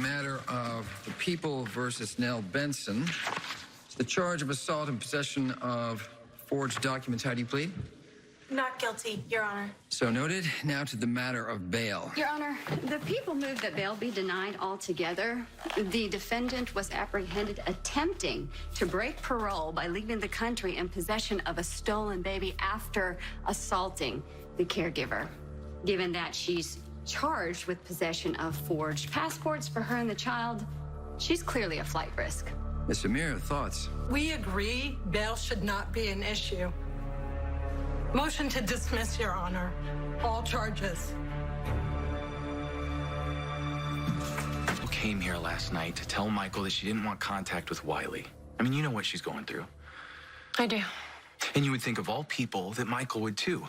matter of the People versus Nell Benson. The charge of assault and possession of forged documents. How do you plead? Not guilty, Your Honor. So noted. Now to the matter of bail. Your Honor, the people moved that bail be denied altogether. The defendant was apprehended attempting to break parole by leaving the country in possession of a stolen baby after assaulting the caregiver. Given that she's charged with possession of forged passports for her and the child, she's clearly a flight risk. Ms. Amir, thoughts? We agree bail should not be an issue. Motion to dismiss, Your Honor. All charges. Who came here last night to tell Michael that she didn't want contact with Wiley? I mean, you know what she's going through. I do. And you would think of all people that Michael would too.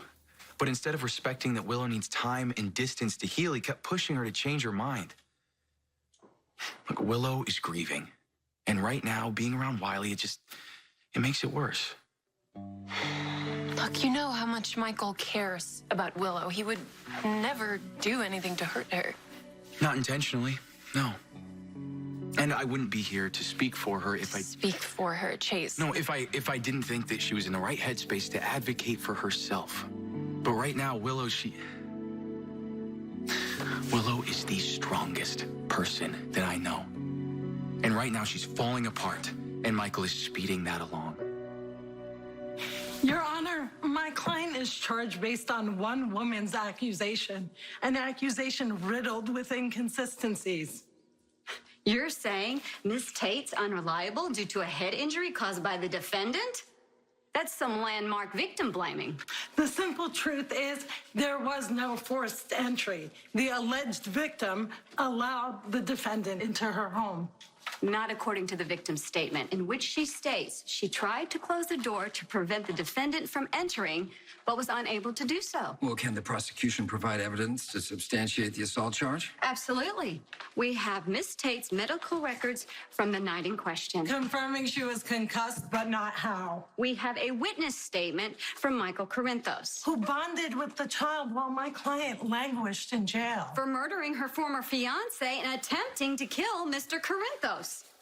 But instead of respecting that Willow needs time and distance to heal, he kept pushing her to change her mind. Look, Willow is grieving. And right now, being around Wiley, it makes it worse. Look, you know how much Michael cares about Willow. He would never do anything to hurt her. Not intentionally, no. And I wouldn't be here to speak for her if I... Speak for her, Chase. No, if I didn't think that she was in the right headspace to advocate for herself. But right now, Willow is the strongest person that I know. And right now, she's falling apart, and Michael is speeding that along. Your Honor, my client is charged based on one woman's accusation, an accusation riddled with inconsistencies. You're saying Miss Tate's unreliable due to a head injury caused by the defendant? That's some landmark victim blaming. The simple truth is there was no forced entry. The alleged victim allowed the defendant into her home. Not according to the victim's statement, in which she states she tried to close the door to prevent the defendant from entering, but was unable to do so. Well, can the prosecution provide evidence to substantiate the assault charge? Absolutely. We have Miss Tate's medical records from the night in question. Confirming she was concussed, but not how. We have a witness statement from Michael Corinthos, Who bonded with the child while my client languished in jail. for murdering her former fiance and attempting to kill Mr. Corinthos,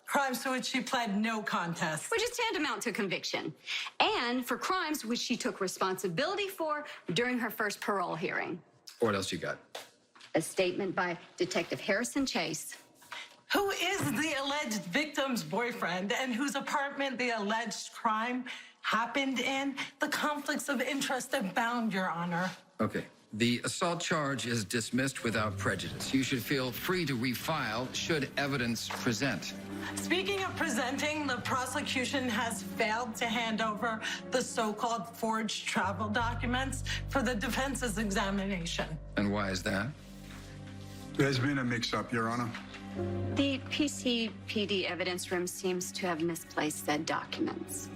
Crimes to which she pled no contest. which is tantamount to conviction, and for crimes which she took responsibility for during her first parole hearing. What else you got? A statement by Detective Harrison Chase, Who is the alleged victim's boyfriend and whose apartment the alleged crime happened in. The conflicts of interest abound, Your Honor. Okay. The assault charge is dismissed without prejudice. You should feel free to refile should evidence present. Speaking of presenting, the prosecution has failed to hand over the so-called forged travel documents for the defense's examination. And why is that? There's been a mix-up, Your Honor. the PCPD evidence room seems to have misplaced said documents.